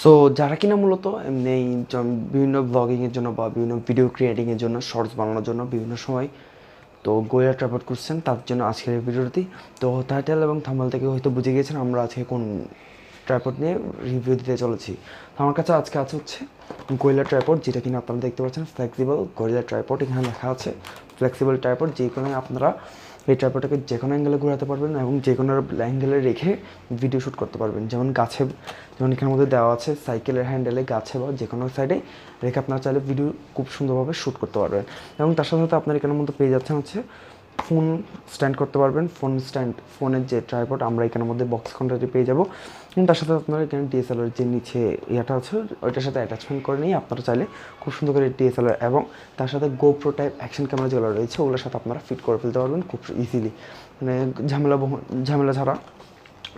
So যারা কিনা মূলত এমনি বিভিন্ন ব্লগিংয়ের জন্য বা বিভিন্ন ভিডিও ক্রিয়েটিংয়ের জন্য শর্টস বানানোর জন্য বিভিন্ন সময় তো গোয়েলা ট্রাইপড করছেন, তার জন্য আজকের এই ভিডিওটি। তো টাইটেল এবং থাম্বনেল থেকে হয়তো বুঝে গিয়েছেন আমরা আজকে কোন ট্রাইপড নিয়ে রিভিউ দিতে চলেছি। তো আমার কাছে আজকে আছে হচ্ছে গোয়েলা ট্রাইপড, যেটা কিনা আপনারা দেখতে পাচ্ছেন ফ্লেক্সিবল গোয়েলা ট্রাইপড। এখানে লেখা আছে ফ্লেক্সিবল ট্রাইপড, যে কোনো আপনারা এই ট্রাইপডটাকে যে কোনো অ্যাঙ্গেলে ঘোরাতে পারবেন এবং যে কোনো অ্যাঙ্গেলে রেখে ভিডিও শ্যুট করতে পারবেন। যেমন গাছে, যেমন এখানের মধ্যে দেওয়া আছে সাইকেলের হ্যান্ডেলে গাছে বা যে কোনো সাইডে রেখে আপনারা চাইলে ভিডিও খুব সুন্দরভাবে শ্যুট করতে পারবেন। এবং তার সাথে সাথে আপনার এখানের মধ্যে পেয়ে যাচ্ছেন হচ্ছে ফোন স্ট্যান্ড করতে পারবেন। ফোনের যে ট্রাইপড আমরা এখানের মধ্যে বক্স কন্ট্রাক্টে পেয়ে যাবো। এবং তার সাথে আপনারা এখানে ডিএসএলআর যে নিচে ইয়াটা আছে ওইটার সাথে অ্যাটাচমেন্ট করে নিয়ে আপনারা চাইলে খুব সুন্দর করে ডিএসএলআর এবং তার সাথে গোপ্রো টাইপ অ্যাকশন ক্যামেরা যেগুলো রয়েছে ওগুলোর সাথে আপনারা ফিট করে ফেলতে পারবেন খুব ইজিলি, মানে ঝামেলা ছাড়া।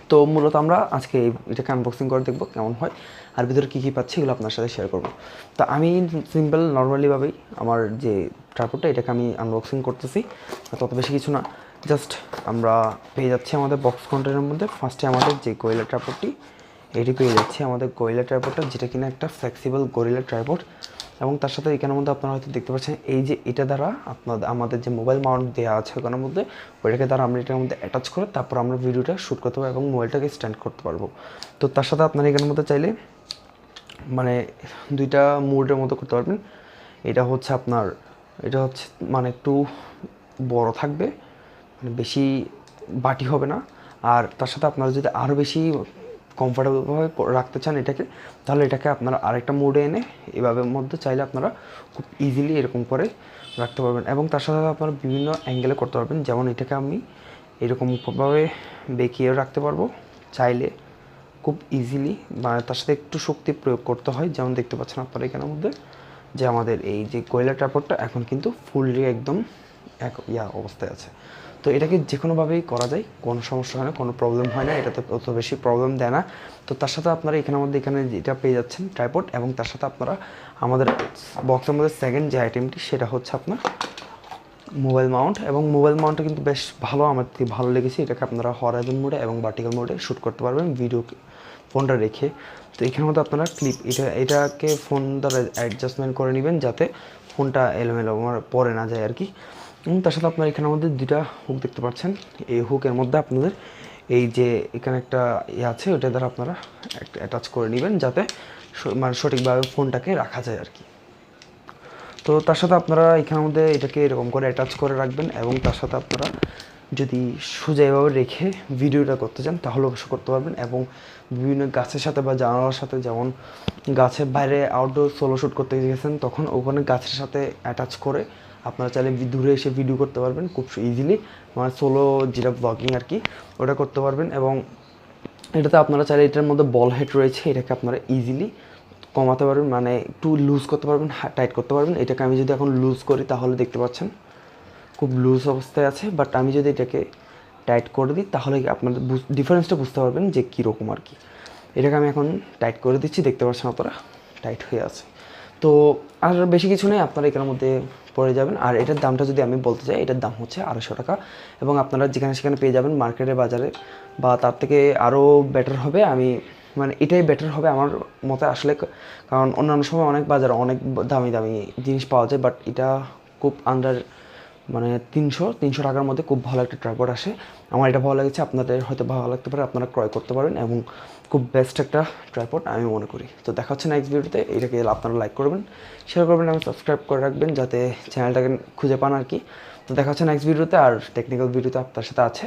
তো মূলত আমরা আজকে এটাকে আনবক্সিং করে দেখবো কেমন হয় আর ভিতরে কী কী পাচ্ছি এগুলো আপনার সাথে শেয়ার করবো। তো আমি সিম্পল নর্মালিভাবেই আমার যে ট্রাইপডটা এটাকে আমি আনবক্সিং করতেছি, তত বেশি কিছু না। জাস্ট আমরা পেয়ে যাচ্ছি আমাদের বক্স কন্টেনারের মধ্যে ফার্স্টে আমাদের যে গোরিলা ট্রাইপডটি এটি পেয়ে যাচ্ছি আমাদের গোরিলা ট্রাইপডটা, যেটা কিনা একটা ফ্লেক্সিবল গোরিলা ট্রাইপড। এবং তার সাথে এখানের মধ্যে আপনারা হয়তো দেখতে পাচ্ছেন এই যে এটা দ্বারা আমাদের যে মোবাইল মাউন্ট দেওয়া আছে ওখানের মধ্যে ওইটাকে দ্বারা আমরা এটার মধ্যে অ্যাটাচ করে তারপর আমরা ভিডিওটা শ্যুট করতে পারবো এবং মোবাইলটাকে স্ট্যান্ড করতে পারবো। তো তার সাথে আপনারা এখানের মধ্যে চাইলে মানে দুইটা মোডের মতো করতে পারবেন। এটা হচ্ছে আপনার মানে একটু বড় থাকবে, মানে বেশি বাটি হবে না। আর তার সাথে আপনারা যদি আরও বেশি কমফোর্টেবলভাবে রাখতে চান এটাকে, তাহলে এটাকে আপনারা আরেকটা মোডে এনে এভাবে মধ্যে চাইলে আপনারা খুব ইজিলি এরকম করে রাখতে পারবেন। এবং তার সাথে আপনারা বিভিন্ন অ্যাঙ্গেলে করতে পারবেন। যেমন এটাকে আমি এরকমভাবে বেঁকিয়েও রাখতে পারবো চাইলে খুব ইজিলি, মানে তার সাথে একটু শক্তি প্রয়োগ করতে হয়। যেমন দেখতে পাচ্ছেন আপনারা এখানের মধ্যে যে আমাদের এই যে গোয়েলা ট্রাইপডটা এখন কিন্তু ফুললি একদম অবস্থায় আছে। তো এটাকে যে কোনোভাবেই করা যায়, কোনো সমস্যা হয় না, কোনো প্রবলেম হয় না, এটাতে অত বেশি প্রবলেম দেয় না। তো তার সাথে আপনারা এখানের মধ্যে এখানে যেটা পেয়ে যাচ্ছেন ট্রাইপড, এবং তার সাথে আপনারা আমাদের বক্সের মধ্যে সেকেন্ড যে আইটেমটি সেটা হচ্ছে আপনার মোবাইল মাউন্ট। এবং মোবাইল মাউন্টটা কিন্তু বেশ ভালো, আমার ভালো লেগেছে। এটাকে আপনারা হরাইজন মোডে এবং ভার্টিক্যাল মোডে শ্যুট করতে পারবেন ভিডিও ফোনটা রেখে। তো এখানের মধ্যে আপনারা এটাকে ফোন দ্বারা অ্যাডজাস্টমেন্ট করে নেবেন যাতে ফোনটা এলোমেলো পরে না যায় আর কি। এবং তার সাথে আপনারা এখানের মধ্যে দুইটা হুক দেখতে পাচ্ছেন। এই হুকের মধ্যে আপনাদের এই যে এখানে একটা আছে ওইটা দ্বারা আপনারা অ্যাটাচ করে নেবেন যাতে মানে সঠিকভাবে ফোনটাকে রাখা যায় আর কি। তো তার সাথে আপনারা এখানের মধ্যে এটাকে এরকম করে অ্যাটাচ করে রাখবেন এবং তার সাথে আপনারা যদি সোজা এভাবে রেখে ভিডিওটা করতে চান তাহলে অবশ্য করতে পারবেন। এবং বিভিন্ন গাছের সাথে বা জানালার সাথে, যেমন গাছের বাইরে আউটডোর সোলো শ্যুট করতে গেছেন তখন ওখানে গাছের সাথে অ্যাটাচ করে আপনারা চাইলে দূরে এসে ভিডিও করতে পারবেন খুব ইজিলি, মানে সোলো যেটা ব্লগিং আর কি ওটা করতে পারবেন। এবং এটাতে আপনারা চাইলে এটার মধ্যে বল হেড রয়েছে, এটাকে আপনারা ইজিলি কমাতে পারবেন, মানে একটু লুজ করতে পারবেন, টাইট করতে পারবেন। এটাকে আমি যদি এখন লুজ করি তাহলে দেখতে পাচ্ছেন খুব লুজ অবস্থায় আছে, বাট আমি যদি এটাকে টাইট করে দিই তাহলে আপনাদের ডিফারেন্সটা বুঝতে পারবেন যে কীরকম আর কি। এটাকে আমি এখন টাইট করে দিচ্ছি, দেখতে পাচ্ছেন আপনারা টাইট হয়ে আছে। তো আর বেশি কিছু নেই, আপনারা এখানের মধ্যে পড়ে যাবেন। আর এটার দামটা যদি আমি বলতে চাই, এটার দাম হচ্ছে 250 টাকা। এবং আপনারা যেখানে সেখানে পেয়ে যাবেন মার্কেটে, বাজারে, বা তার থেকে আরও বেটার হবে। মানে এটাই বেটার হবে আমার মতে আসলে, কারণ অন্যান্য সময় অনেক বাজারে অনেক দামি দামি জিনিস পাওয়া যায়, বাট এটা খুব আন্ডার মানে 300 টাকার মধ্যে খুব ভালো একটা ট্রাইপড আসে। আমার এটা ভালো লেগেছে, আপনাদের হয়তো ভালো লাগতে পারে, আপনারা ক্রয় করতে পারেন এবং খুব বেস্ট একটা ট্রাইপড আমি মনে করি। তো দেখা হচ্ছে নেক্সট ভিডিওতে। এটাকে আপনারা লাইক করবেন, শেয়ার করবেন এবং সাবস্ক্রাইব করে রাখবেন যাতে চ্যানেলটাকে খুঁজে পান আর কি। তো দেখা হচ্ছে নেক্সট ভিডিওতে। আর টেকনিক্যাল ভিডিওতে আপনার সাথে আছে